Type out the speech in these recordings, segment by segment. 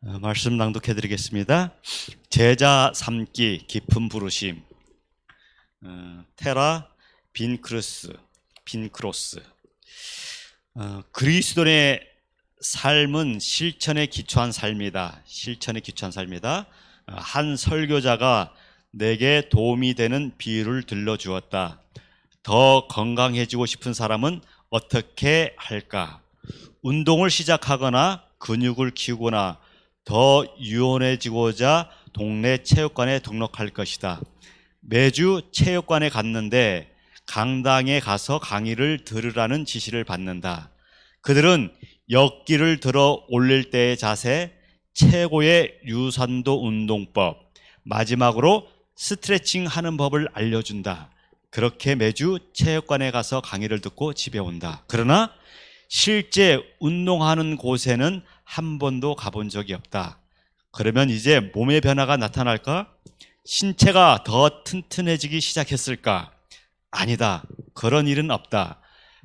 말씀 낭독해 드리겠습니다. 제자 삼기 깊은 부르심. 테라 빈크로스. 그리스도의 삶은 실천에 기초한 삶이다. 한 설교자가 내게 도움이 되는 비유를 들려주었다. 더 건강해지고 싶은 사람은 어떻게 할까? 운동을 시작하거나 근육을 키우거나 더 유연해지고자 동네 체육관에 등록할 것이다. 매주 체육관에 갔는데 강당에 가서 강의를 들으라는 지시를 받는다. 그들은 역기를 들어 올릴 때의 자세, 최고의 유산도 운동법, 마지막으로 스트레칭 하는 법을 알려준다. 그렇게 매주 체육관에 가서 강의를 듣고 집에 온다. 그러나 실제 운동하는 곳에는 한 번도 가본 적이 없다. 그러면 이제 몸의 변화가 나타날까? 신체가 더 튼튼해지기 시작했을까? 아니다. 그런 일은 없다.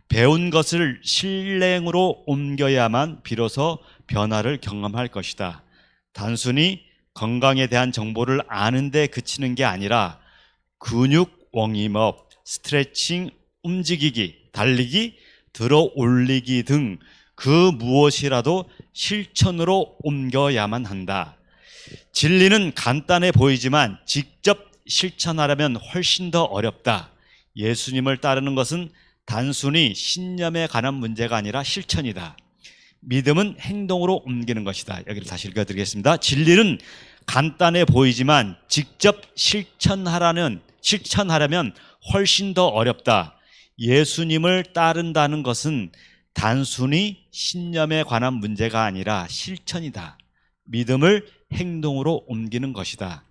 배운 것을 실행으로 옮겨야만 비로소 변화를 경험할 것이다. 단순히 건강에 대한 정보를 아는 데 그치는 게 아니라 근육 웡임업, 스트레칭, 움직이기, 달리기, 들어 올리기 등 그 무엇이라도 실천으로 옮겨야만 한다. 진리는 간단해 보이지만 직접 실천하려면 훨씬 더 어렵다. 예수님을 따르는 것은 단순히 신념에 관한 문제가 아니라 실천이다. 믿음은 행동으로 옮기는 것이다. 여기를 다시 읽어드리겠습니다. 진리는 간단해 보이지만 직접 실천하려면 훨씬 더 어렵다. 예수님을 따른다는 것은 단순히 신념에 관한 문제가 아니라 실천이다. 믿음을 행동으로 옮기는 것이다.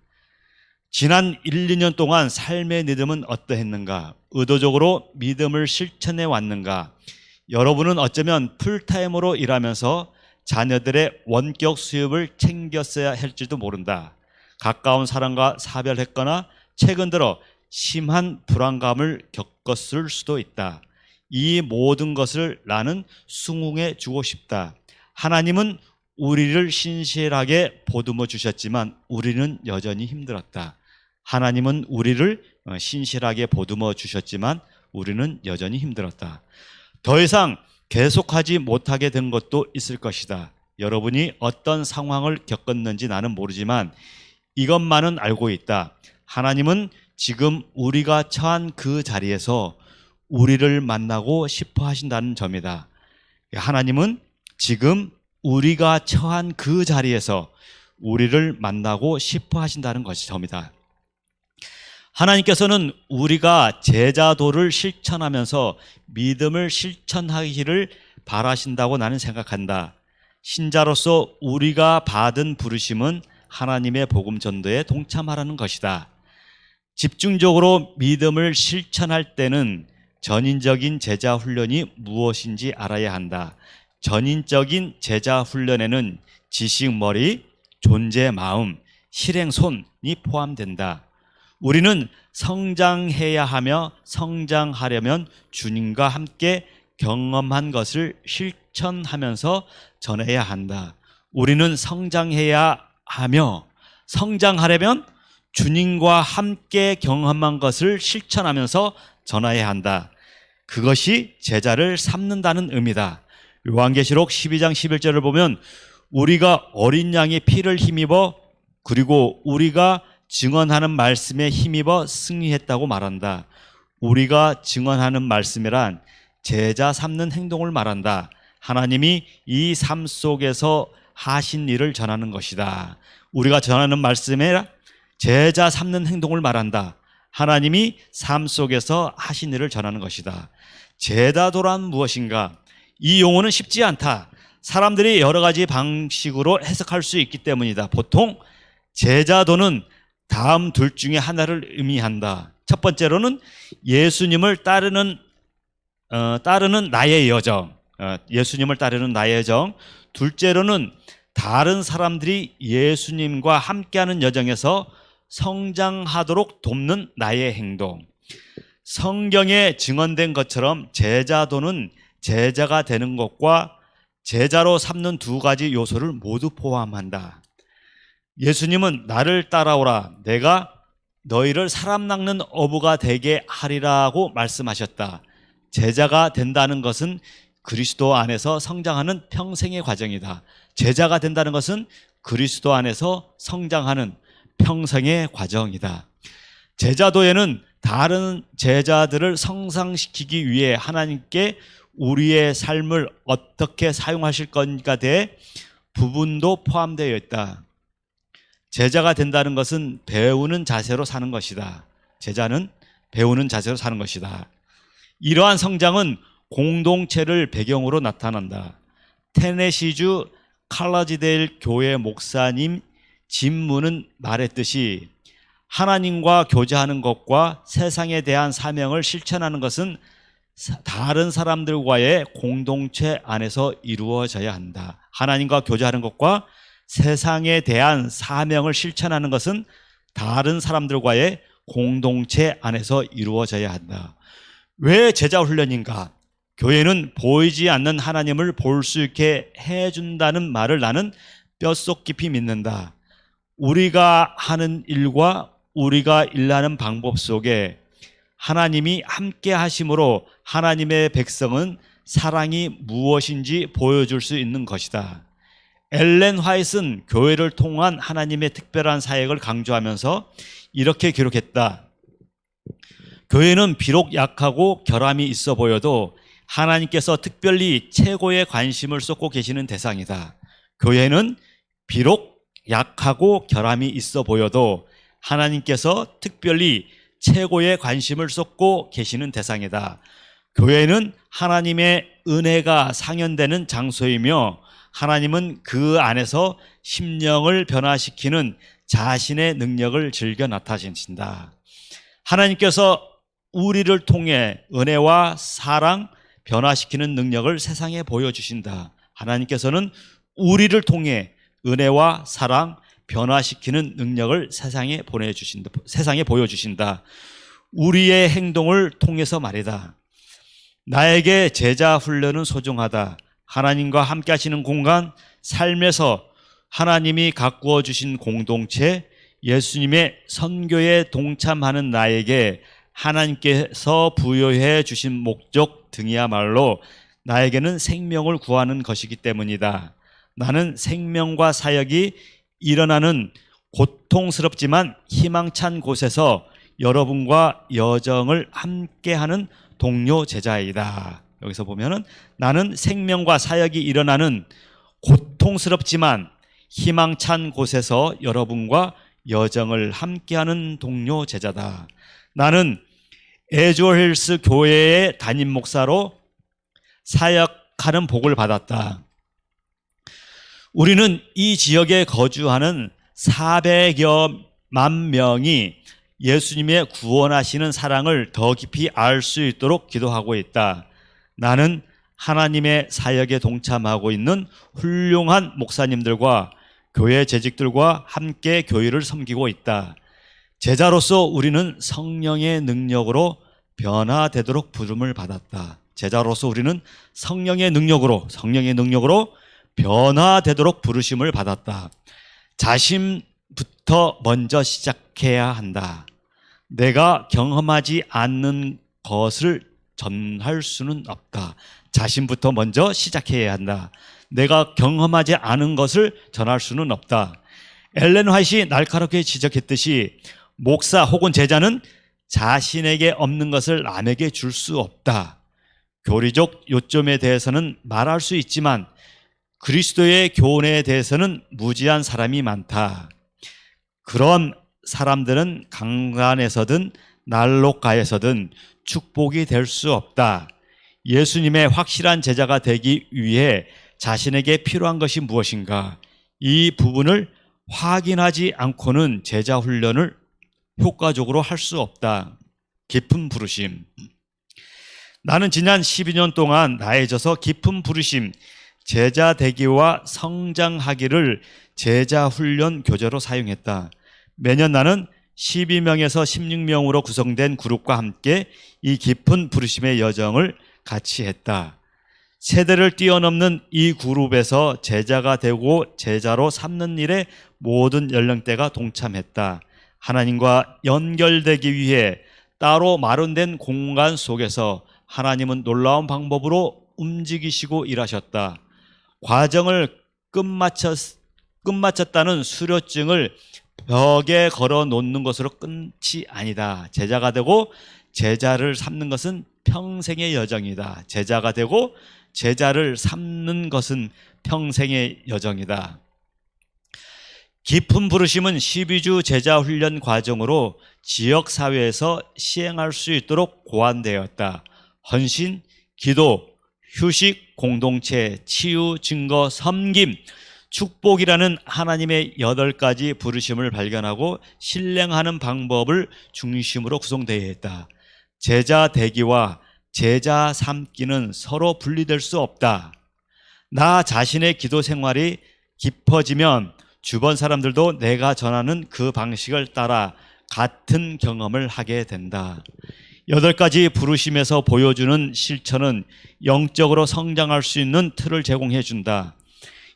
지난 1, 2년 동안 삶의 리듬은 어떠했는가? 의도적으로 믿음을 실천해 왔는가? 여러분은 어쩌면 풀타임으로 일하면서 자녀들의 원격 수입을 챙겼어야 할지도 모른다. 가까운 사람과 사별했거나 최근 들어 심한 불안감을 겪었을 수도 있다. 이 모든 것을 나는 숭웅해 주고 싶다. 하나님은 우리를 신실하게 보듬어 주셨지만 우리는 여전히 힘들었다. 하나님은 우리를 신실하게 보듬어 주셨지만 우리는 여전히 힘들었다. 더 이상 계속하지 못하게 된 것도 있을 것이다. 여러분이 어떤 상황을 겪었는지 나는 모르지만 이것만은 알고 있다. 하나님은 지금 우리가 처한 그 자리에서 우리를 만나고 싶어 하신다는 점이다. 하나님은 지금 우리가 처한 그 자리에서 우리를 만나고 싶어 하신다는 것이 점이다. 하나님께서는 우리가 제자도를 실천하면서 믿음을 실천하기를 바라신다고 나는 생각한다. 신자로서 우리가 받은 부르심은 하나님의 복음 전도에 동참하라는 것이다. 집중적으로 믿음을 실천할 때는 전인적인 제자 훈련이 무엇인지 알아야 한다. 전인적인 제자 훈련에는 지식 머리, 존재 마음, 실행 손이 포함된다. 우리는 성장해야 하며 성장하려면 주님과 함께 경험한 것을 실천하면서 전해야 한다. 우리는 성장해야 하며 성장하려면 주님과 함께 경험한 것을 실천하면서 전해야 한다. 그것이 제자를 삼는다는 의미다. 요한계시록 12장 11절을 보면 우리가 어린 양의 피를 힘입어 그리고 우리가 증언하는 말씀에 힘입어 승리했다고 말한다. 우리가 증언하는 말씀이란 제자 삼는 행동을 말한다. 하나님이 이 삶 속에서 하신 일을 전하는 것이다. 우리가 전하는 말씀에 제자 삼는 행동을 말한다. 하나님이 삶 속에서 하신 일을 전하는 것이다. 제자도란 무엇인가? 이 용어는 쉽지 않다. 사람들이 여러 가지 방식으로 해석할 수 있기 때문이다. 보통 제자도는 다음 둘 중에 하나를 의미한다. 첫 번째로는 예수님을 따르는 나의 여정. 예수님을 따르는 나의 여정. 둘째로는 다른 사람들이 예수님과 함께하는 여정에서 성장하도록 돕는 나의 행동. 성경에 증언된 것처럼 제자도는 제자가 되는 것과 제자로 삼는 두 가지 요소를 모두 포함한다. 예수님은 나를 따라오라, 내가 너희를 사람 낚는 어부가 되게 하리라고 말씀하셨다. 제자가 된다는 것은 그리스도 안에서 성장하는 평생의 과정이다. 제자가 된다는 것은 그리스도 안에서 성장하는 평생의 과정이다. 제자도에는 다른 제자들을 성장시키기 위해 하나님께 우리의 삶을 어떻게 사용하실 건가에 대해 부분도 포함되어 있다. 제자가 된다는 것은 배우는 자세로 사는 것이다. 제자는 배우는 자세로 사는 것이다. 이러한 성장은 공동체를 배경으로 나타난다. 테네시주 칼라지데일 교회 목사님 짐문은 말했듯이 하나님과 교제하는 것과 세상에 대한 사명을 실천하는 것은 다른 사람들과의 공동체 안에서 이루어져야 한다. 하나님과 교제하는 것과 세상에 대한 사명을 실천하는 것은 다른 사람들과의 공동체 안에서 이루어져야 한다. 왜 제자 훈련인가? 교회는 보이지 않는 하나님을 볼 수 있게 해준다는 말을 나는 뼛속 깊이 믿는다. 우리가 하는 일과 우리가 일하는 방법 속에 하나님이 함께 하심으로 하나님의 백성은 사랑이 무엇인지 보여줄 수 있는 것이다. 엘렌 화이트는 교회를 통한 하나님의 특별한 사역을 강조하면서 이렇게 기록했다. 교회는 비록 약하고 결함이 있어 보여도 하나님께서 특별히 최고의 관심을 쏟고 계시는 대상이다. 교회는 비록 약하고 결함이 있어 보여도 하나님께서 특별히 최고의 관심을 쏟고 계시는 대상이다. 교회는 하나님의 은혜가 상연되는 장소이며 하나님은 그 안에서 심령을 변화시키는 자신의 능력을 즐겨 나타내신다. 하나님께서 우리를 통해 은혜와 사랑, 변화시키는 능력을 세상에 보여주신다. 하나님께서는 우리를 통해 은혜와 사랑, 변화시키는 능력을 세상에 보여주신다. 우리의 행동을 통해서 말이다. 나에게 제자 훈련은 소중하다. 하나님과 함께 하시는 공간, 삶에서 하나님이 가꾸어 주신 공동체, 예수님의 선교에 동참하는 나에게 하나님께서 부여해 주신 목적 등이야말로 나에게는 생명을 구하는 것이기 때문이다. 나는 생명과 사역이 일어나는 고통스럽지만 희망찬 곳에서 여러분과 여정을 함께하는 동료 제자이다. 여기서 보면은 나는 생명과 사역이 일어나는 고통스럽지만 희망찬 곳에서 여러분과 여정을 함께하는 동료 제자다. 나는 에조힐스 교회의 담임 목사로 사역하는 복을 받았다. 우리는 이 지역에 거주하는 400여만 명이 예수님의 구원하시는 사랑을 더 깊이 알 수 있도록 기도하고 있다. 나는 하나님의 사역에 동참하고 있는 훌륭한 목사님들과 교회 재직들과 함께 교회를 섬기고 있다. 제자로서 우리는 성령의 능력으로 변화되도록 부름을 받았다. 제자로서 우리는 성령의 능력으로 변화되도록 부르심을 받았다. 자신부터 먼저 시작해야 한다. 내가 경험하지 않는 것을 전할 수는 없다. 자신부터 먼저 시작해야 한다. 내가 경험하지 않은 것을 전할 수는 없다. 엘렌 화이트가 날카롭게 지적했듯이 목사 혹은 제자는 자신에게 없는 것을 남에게 줄 수 없다. 교리적 요점에 대해서는 말할 수 있지만 그리스도의 교훈에 대해서는 무지한 사람이 많다. 그런 사람들은 강간에서든 난로가에서든 축복이 될 수 없다. 예수님의 확실한 제자가 되기 위해 자신에게 필요한 것이 무엇인가? 이 부분을 확인하지 않고는 제자 훈련을 효과적으로 할 수 없다. 깊은 부르심. 나는 지난 12년 동안 나해져서 깊은 부르심, 제자 되기와 성장하기를 제자 훈련 교재로 사용했다. 매년 나는 12명에서 16명으로 구성된 그룹과 함께 이 깊은 부르심의 여정을 같이 했다. 세대를 뛰어넘는 이 그룹에서 제자가 되고 제자로 삼는 일에 모든 연령대가 동참했다. 하나님과 연결되기 위해 따로 마련된 공간 속에서 하나님은 놀라운 방법으로 움직이시고 일하셨다. 과정을 끝마쳤다는 수료증을 벽에 걸어 놓는 것으로 끝이 아니다. 제자가 되고 제자를 삼는 것은 평생의 여정이다. 제자가 되고 제자를 삼는 것은 평생의 여정이다. 깊은 부르심은 12주 제자 훈련 과정으로 지역사회에서 시행할 수 있도록 고안되었다. 헌신, 기도, 휴식, 공동체, 치유, 증거, 섬김, 축복이라는 하나님의 8가지 부르심을 발견하고 실행하는 방법을 중심으로 구성되어 있다. 제자 되기와 제자 삼기는 서로 분리될 수 없다. 나 자신의 기도 생활이 깊어지면 주변 사람들도 내가 전하는 그 방식을 따라 같은 경험을 하게 된다. 8가지 부르심에서 보여주는 실천은 영적으로 성장할 수 있는 틀을 제공해 준다.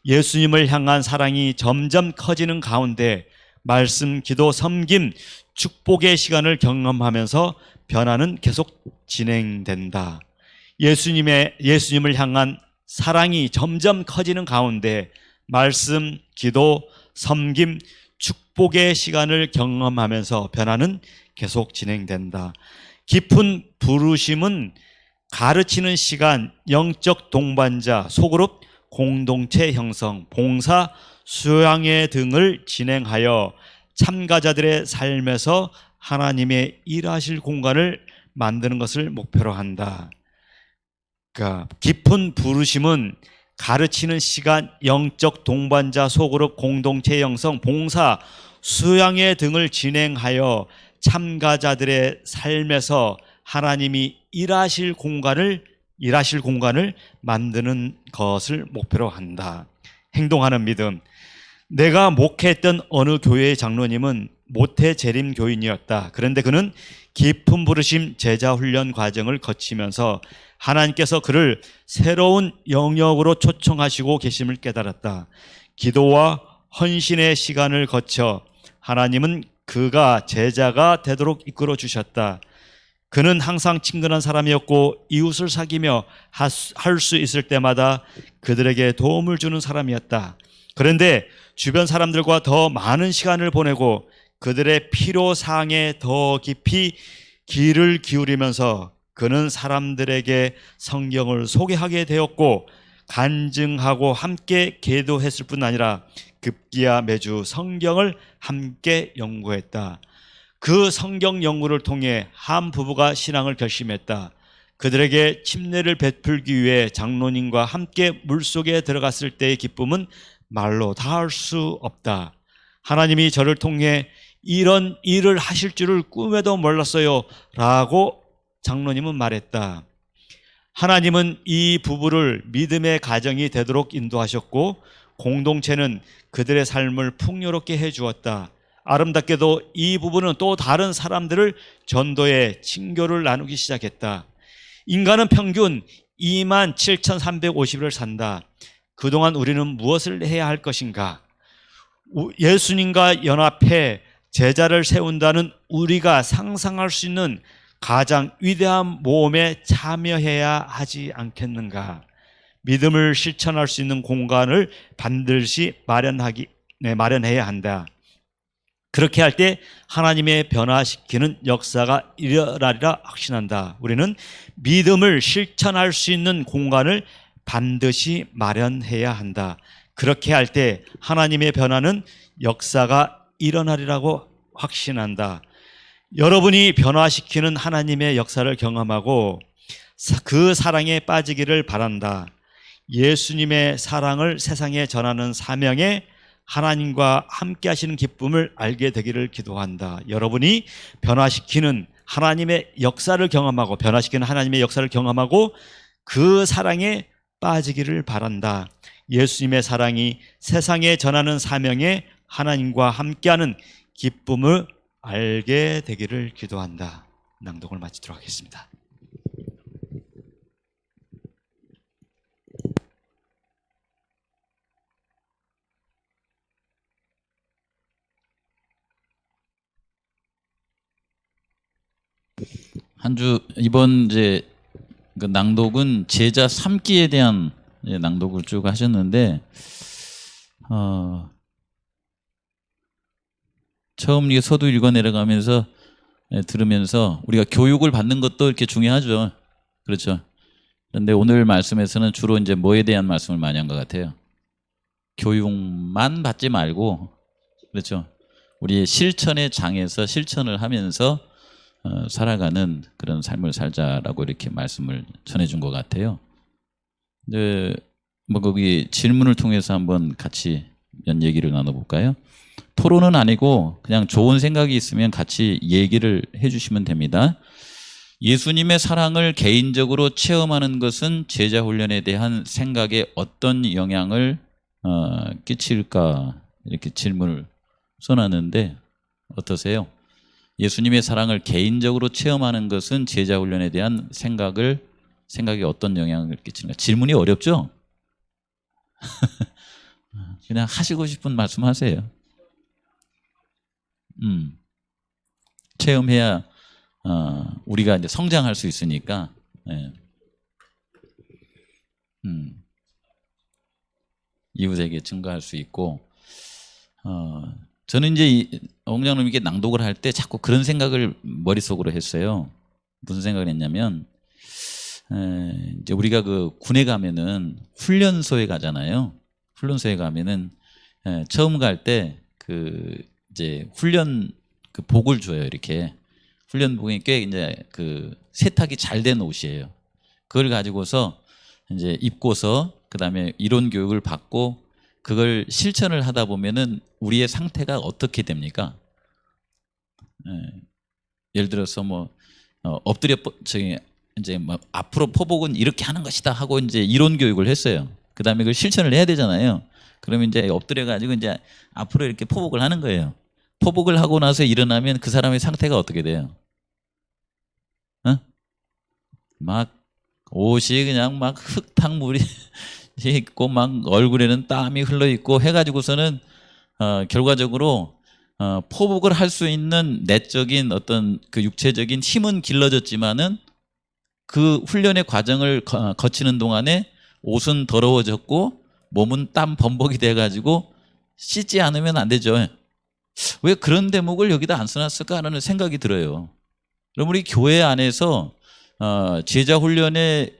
예수님을 향한 사랑이 점점 커지는 가운데 말씀, 기도, 섬김, 축복의 시간을 경험하면서 변화는 계속 진행된다. 예수님을 향한 사랑이 점점 커지는 가운데 말씀, 기도, 섬김, 축복의 시간을 경험하면서 변화는 계속 진행된다. 깊은 부르심은 가르치는 시간, 영적 동반자, 소그룹, 공동체 형성, 봉사, 수양회 등을 진행하여 참가자들의 삶에서 하나님의 일하실 공간을 만드는 것을 목표로 한다. 그러니까 깊은 부르심은 가르치는 시간, 영적 동반자, 소그룹, 공동체 형성, 봉사, 수양회 등을 진행하여 참가자들의 삶에서 하나님이 일하실 공간을 만드는 것을 목표로 한다. 행동하는 믿음. 내가 목회했던 어느 교회의 장로님은 모태 재림 교인이었다. 그런데 그는 깊은 부르심 제자 훈련 과정을 거치면서 하나님께서 그를 새로운 영역으로 초청하시고 계심을 깨달았다. 기도와 헌신의 시간을 거쳐 하나님은 그가 제자가 되도록 이끌어 주셨다. 그는 항상 친근한 사람이었고 이웃을 사귀며 할 수 있을 때마다 그들에게 도움을 주는 사람이었다. 그런데 주변 사람들과 더 많은 시간을 보내고 그들의 필요사항에 더 깊이 귀를 기울이면서 그는 사람들에게 성경을 소개하게 되었고 간증하고 함께 기도했을 뿐 아니라 급기야 매주 성경을 함께 연구했다. 그 성경 연구를 통해 한 부부가 신앙을 결심했다. 그들에게 침례를 베풀기 위해 장로님과 함께 물속에 들어갔을 때의 기쁨은 말로 다할 수 없다. 하나님이 저를 통해 이런 일을 하실 줄을 꿈에도 몰랐어요 라고 장로님은 말했다. 하나님은 이 부부를 믿음의 가정이 되도록 인도하셨고 공동체는 그들의 삶을 풍요롭게 해주었다. 아름답게도 이 부부는 또 다른 사람들을 전도해 친교를 나누기 시작했다. 인간은 평균 27,350일을 산다. 그동안 우리는 무엇을 해야 할 것인가? 예수님과 연합해 제자를 세운다는 우리가 상상할 수 있는 가장 위대한 모험에 참여해야 하지 않겠는가? 믿음을 실천할 수 있는 공간을 반드시 마련해야 한다. 그렇게 할 때 하나님의 변화시키는 역사가 일어나리라 확신한다. 우리는 믿음을 실천할 수 있는 공간을 반드시 마련해야 한다. 그렇게 할 때 하나님의 변화는 역사가 일어나리라고 확신한다. 여러분이 변화시키는 하나님의 역사를 경험하고 그 사랑에 빠지기를 바란다. 예수님의 사랑을 세상에 전하는 사명에 하나님과 함께 하시는 기쁨을 알게 되기를 기도한다. 여러분이 변화시키는 하나님의 역사를 경험하고 변화시키는 하나님의 역사를 경험하고 그 사랑에 빠지기를 바란다. 예수님의 사랑이 세상에 전하는 사명에 하나님과 함께하는 기쁨을 알게 되기를 기도한다. 낭독을 마치도록 하겠습니다. 한 주 이번 이제 그 낭독은 제자 삼기에 대한 낭독을 쭉 하셨는데 처음 이게 서두 읽어 내려가면서 들으면서 우리가 교육을 받는 것도 이렇게 중요하죠. 그렇죠. 그런데 오늘 말씀에서는 주로 이제 뭐에 대한 말씀을 많이 한 것 같아요. 교육만 받지 말고, 그렇죠. 우리의 실천의 장에서 실천을 하면서 살아가는 그런 삶을 살자라고 이렇게 말씀을 전해준 것 같아요. 이제 뭐 거기 질문을 통해서 한번 같이 연 얘기를 나눠볼까요? 토론은 아니고 그냥 좋은 생각이 있으면 같이 얘기를 해주시면 됩니다. 예수님의 사랑을 개인적으로 체험하는 것은 제자 훈련에 대한 생각에 어떤 영향을 끼칠까 이렇게 질문을 써놨는데 어떠세요? 예수님의 사랑을 개인적으로 체험하는 것은 제자 훈련에 대한 생각에 어떤 영향을 끼치는가? 질문이 어렵죠? 그냥 하시고 싶은 말씀 하세요. 체험해야 우리가 이제 성장할 수 있으니까. 예. 이웃에게 증거할 수 있고. 저는 이제 홍장님께 낭독을 할 때 자꾸 그런 생각을 머릿속으로 했어요. 무슨 생각을 했냐면 이제 우리가 그 군에 가면은 훈련소에 가잖아요. 훈련소에 가면은 처음 갈 때 그 이제 훈련 그 복을 줘요. 이렇게 훈련복이 꽤 이제 그 세탁이 잘 된 옷이에요. 그걸 가지고서 이제 입고서 그다음에 이론 교육을 받고 그걸 실천을 하다 보면은 우리의 상태가 어떻게 됩니까? 예를 들어서 뭐 엎드려 저기 이제 뭐 앞으로 포복은 이렇게 하는 것이다 하고 이제 이론 교육을 했어요. 그다음에 그걸 실천을 해야 되잖아요. 그러면 이제 엎드려 가지고 이제 앞으로 이렇게 포복을 하는 거예요. 포복을 하고 나서 일어나면 그 사람의 상태가 어떻게 돼요? 막 옷이 그냥 막 흙탕물이 있고 막 얼굴에는 땀이 흘러 있고 해가지고서는 결과적으로 포복을 할 수 있는 내적인 어떤 그 육체적인 힘은 길러졌지만은 그 훈련의 과정을 거치는 동안에 옷은 더러워졌고 몸은 땀 범벅이 돼가지고 씻지 않으면 안 되죠. 왜 그런 대목을 여기다 안 써놨을까 하는 생각이 들어요. 그럼 우리 교회 안에서 제자 훈련을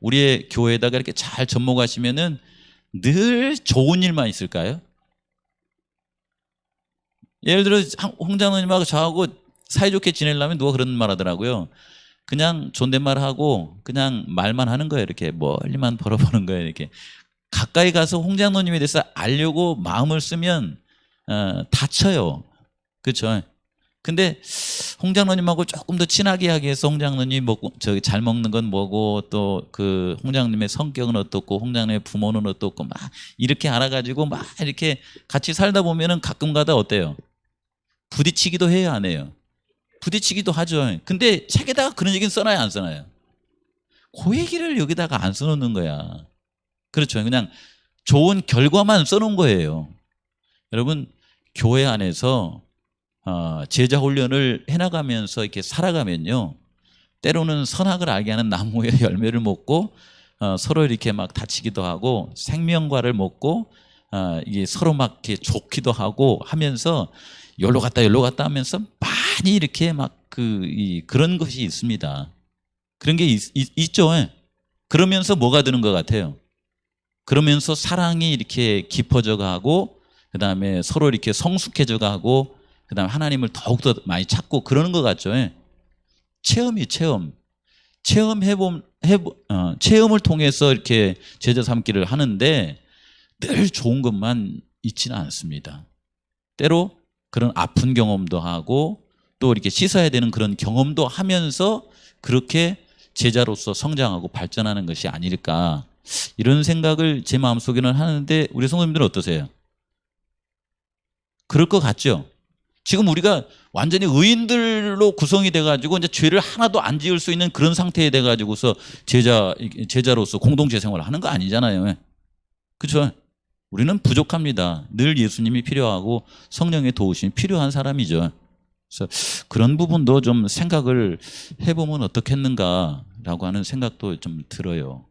우리의 교회에다가 이렇게 잘 접목하시면은 늘 좋은 일만 있을까요? 예를 들어 홍 장로님하고 저하고 사이좋게 지내려면 누가 그런 말 하더라고요. 그냥 존댓말하고 그냥 말만 하는 거예요. 이렇게 멀리만 벌어보는 거예요. 이렇게 가까이 가서 홍 장로님에 대해서 알려고 마음을 쓰면 다쳐요. 그렇죠? 근데 홍 장로님하고 조금 더 친하게 하기 위해서 홍 장로님 저기 잘 먹는 건 뭐고 또 그 홍 장로님의 성격은 어떻고 홍 장로님의 부모는 어떻고 막 이렇게 알아가지고 막 이렇게 같이 살다 보면은 가끔가다 어때요? 부딪히기도 해요, 안 해요? 부딪히기도 하죠. 근데 책에다가 그런 얘기는 써놔요, 안 써놔요? 그 얘기를 여기다가 안 써놓는 거야. 그렇죠. 그냥 좋은 결과만 써놓은 거예요. 여러분 교회 안에서 제자 훈련을 해나가면서 이렇게 살아가면요, 때로는 선악을 알게 하는 나무의 열매를 먹고 서로 이렇게 막 다치기도 하고 생명과를 먹고 이게 서로 막 이렇게 좋기도 하고 하면서 여기로 갔다 하면서 많이 이렇게 막 그런 것이 있습니다. 그런 게 있죠. 그러면서 뭐가 드는 것 같아요? 그러면서 사랑이 이렇게 깊어져 가고 그다음에 서로 이렇게 성숙해져 가고 그다음에 하나님을 더욱더 많이 찾고 그러는 것 같죠. 체험을 통해서 이렇게 제자 삼기를 하는데 늘 좋은 것만 있지는 않습니다. 때로 그런 아픈 경험도 하고 또 이렇게 씻어야 되는 그런 경험도 하면서 그렇게 제자로서 성장하고 발전하는 것이 아닐까, 이런 생각을 제 마음속에는 하는데 우리 성도님들은 어떠세요? 그럴 것 같죠? 지금 우리가 완전히 의인들로 구성이 돼가지고 이제 죄를 하나도 안 지을 수 있는 그런 상태에 돼가지고서 제자로서 공동체 생활을 하는 거 아니잖아요. 그렇죠? 우리는 부족합니다. 늘 예수님이 필요하고 성령의 도우심이 필요한 사람이죠. 그래서 그런 부분도 좀 생각을 해보면 어떻겠는가라고 하는 생각도 좀 들어요.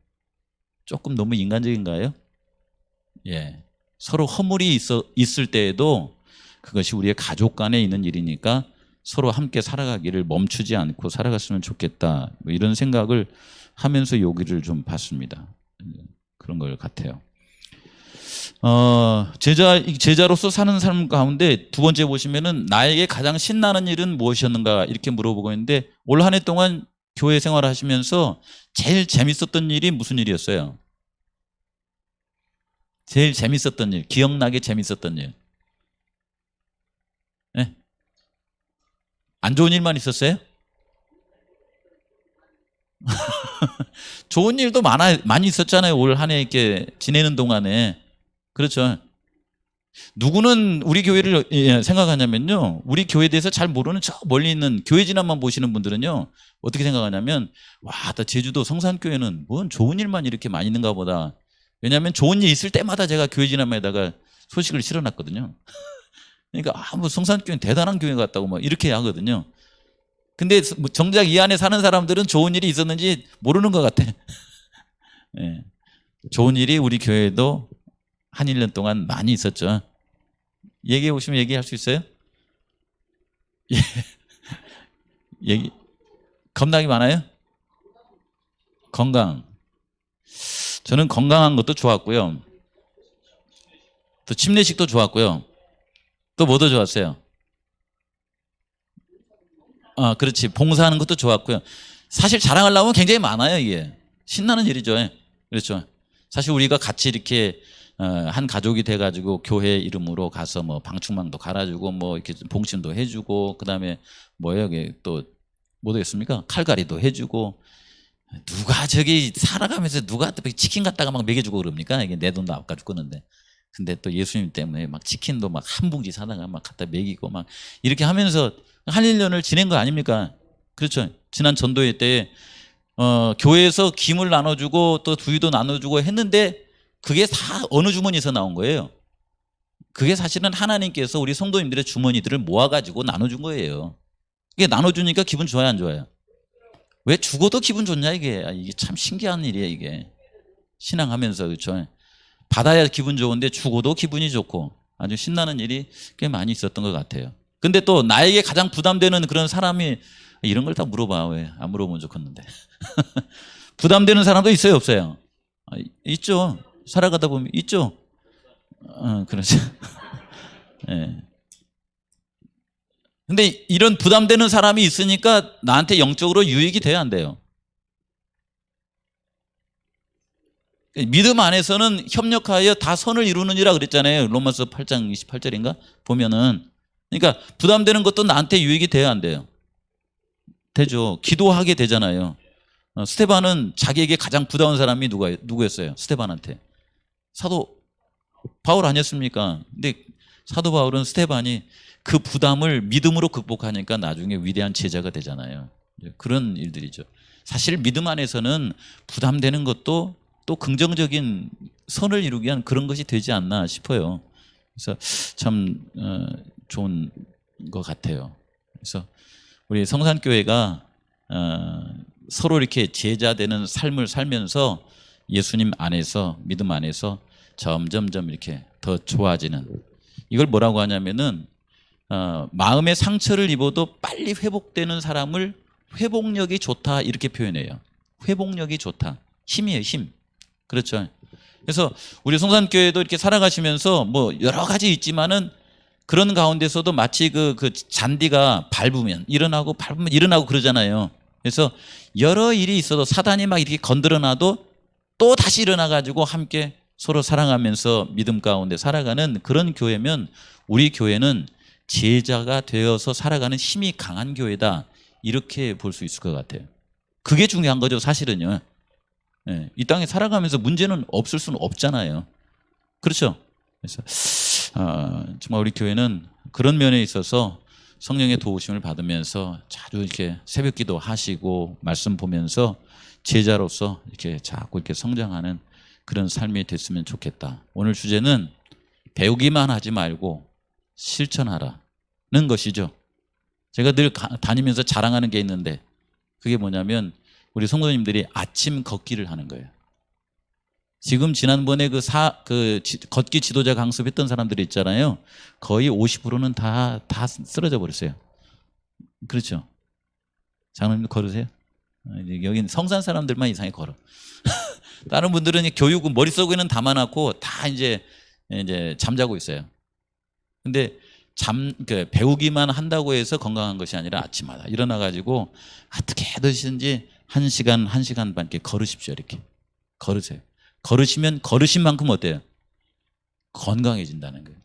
조금 너무 인간적인가요? 예. 서로 허물이 있을 때에도 그것이 우리의 가족 간에 있는 일이니까 서로 함께 살아가기를 멈추지 않고 살아갔으면 좋겠다. 뭐 이런 생각을 하면서 여기를 좀 봤습니다. 그런 걸 같아요. 제자로서 사는 삶 가운데 두 번째 보시면은 나에게 가장 신나는 일은 무엇이었는가 이렇게 물어보고 있는데 올 한 해 동안 교회 생활을 하시면서 제일 재밌었던 일이 무슨 일이었어요? 제일 재밌었던 일, 기억나게 재밌었던 일. 네? 안 좋은 일만 있었어요? 좋은 일도 많이 있었잖아요. 올 한 해 이렇게 지내는 동안에. 그렇죠. 누구는 우리 교회를 생각하냐면요. 우리 교회에 대해서 잘 모르는 저 멀리 있는 교회 지나만 보시는 분들은요. 어떻게 생각하냐면 와, 나 제주도 성산교회는 뭔 좋은 일만 이렇게 많이 있는가 보다. 왜냐하면 좋은 일 있을 때마다 제가 교회 지나마에다가 소식을 실어놨거든요. 그러니까 뭐 성산교회는 대단한 교회 같다고 막 이렇게 하거든요. 근데 정작 이 안에 사는 사람들은 좋은 일이 있었는지 모르는 것 같아. 예. 좋은 일이 우리 교회에도 한 1년 동안 많이 있었죠. 얘기해 보시면 얘기할 수 있어요? 예. 얘기 겁나게 많아요? 건강. 저는 건강한 것도 좋았고요. 또 침례식도 좋았고요. 또 뭐도 좋았어요? 그렇지. 봉사하는 것도 좋았고요. 사실 자랑하려면 굉장히 많아요, 이게. 신나는 일이죠. 그렇죠. 사실 우리가 같이 이렇게 한 가족이 돼가지고 교회 이름으로 가서 뭐 방충망도 갈아주고 뭐 이렇게 봉신도 해주고 그다음에 뭐예요, 이게 또 뭐 되겠습니까? 칼갈이도 해주고 누가 저기 살아가면서 누가 또 치킨 갖다가 막 먹여주고 그럽니까? 이게 내 돈도 아까지고 끄는데. 근데 또 예수님 때문에 막 치킨도 막 한 봉지 사다가 막 갖다 먹이고 막 이렇게 하면서 한 1년을 지낸 거 아닙니까? 그렇죠. 지난 전도회 때 교회에서 김을 나눠주고 또 두유도 나눠주고 했는데 그게 다 어느 주머니에서 나온 거예요. 그게 사실은 하나님께서 우리 성도님들의 주머니들을 모아가지고 나눠준 거예요. 이게 나눠주니까 기분 좋아요, 안 좋아요? 왜 죽어도 기분 좋냐 이게 참 신기한 일이에요. 이게 신앙하면서. 그렇죠. 받아야 기분 좋은데 죽어도 기분이 좋고 아주 신나는 일이 꽤 많이 있었던 것 같아요. 근데 또 나에게 가장 부담되는 그런 사람이 이런 걸 다 물어봐. 왜 안 물어보면 좋겠는데. 부담되는 사람도 있어요, 없어요? 있죠. 살아가다 보면 있죠. 그렇죠. 예. 근데 이런 부담되는 사람이 있으니까 나한테 영적으로 유익이 돼야 안 돼요. 믿음 안에서는 협력하여 다 선을 이루느니라 그랬잖아요. 로마서 8장 28절인가 보면은. 그러니까 부담되는 것도 나한테 유익이 돼야 안 돼요. 되죠. 기도하게 되잖아요. 스테반은 자기에게 가장 부담한 사람이 누구였어요? 스테반한테. 사도 바울 아니었습니까? 근데 사도 바울은 스테반이 그 부담을 믿음으로 극복하니까 나중에 위대한 제자가 되잖아요. 그런 일들이죠. 사실 믿음 안에서는 부담되는 것도 또 긍정적인 선을 이루기 위한 그런 것이 되지 않나 싶어요. 그래서 참 좋은 것 같아요. 그래서 우리 성산교회가 서로 이렇게 제자되는 삶을 살면서 예수님 안에서 믿음 안에서 점점점 이렇게 더 좋아지는, 이걸 뭐라고 하냐면은 마음의 상처를 입어도 빨리 회복되는 사람을 회복력이 좋다 이렇게 표현해요. 회복력이 좋다. 힘이에요, 힘. 그렇죠. 그래서 우리 성산교회도 이렇게 살아가시면서 뭐 여러 가지 있지만은 그런 가운데서도 마치 그 잔디가 밟으면 일어나고 그러잖아요. 그래서 여러 일이 있어도 사단이 막 이렇게 건드려 놔도 또 다시 일어나 가지고 함께 서로 사랑하면서 믿음 가운데 살아가는 그런 교회면 우리 교회는 제자가 되어서 살아가는 힘이 강한 교회다 이렇게 볼 수 있을 것 같아요. 그게 중요한 거죠, 사실은요. 예, 이 땅에 살아가면서 문제는 없을 수는 없잖아요. 그렇죠? 그래서 정말 우리 교회는 그런 면에 있어서 성령의 도우심을 받으면서 자주 이렇게 새벽기도 하시고 말씀 보면서 제자로서 이렇게 자꾸 이렇게 성장하는 그런 삶이 됐으면 좋겠다. 오늘 주제는 배우기만 하지 말고 실천하라는 것이죠. 제가 늘 다니면서 자랑하는 게 있는데 그게 뭐냐면 우리 성도님들이 아침 걷기를 하는 거예요. 지금 지난번에 걷기 지도자 강습했던 사람들이 있잖아요. 거의 50%는 다 쓰러져 버렸어요. 그렇죠? 장로님도 걸으세요? 여긴 성산 사람들만 이상하게 걸어. 다른 분들은 교육은 머릿속에는 담아놨고 다 이제 잠자고 있어요. 근데 배우기만 한다고 해서 건강한 것이 아니라 아침마다 일어나가지고 어떻게 해드시든지 1시간, 1시간 반 이렇게 걸으십시오. 이렇게 걸으세요. 걸으시면 걸으신 만큼 어때요? 건강해진다는 거예요.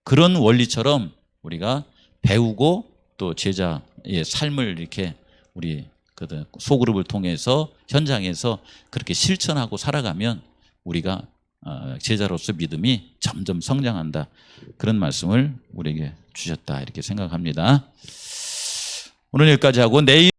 그런 원리처럼 우리가 배우고 또 제자의 삶을 이렇게 우리 소그룹을 통해서 현장에서 그렇게 실천하고 살아가면 우리가 제자로서 믿음이 점점 성장한다. 그런 말씀을 우리에게 주셨다 이렇게 생각합니다. 오늘 여기까지 하고 내일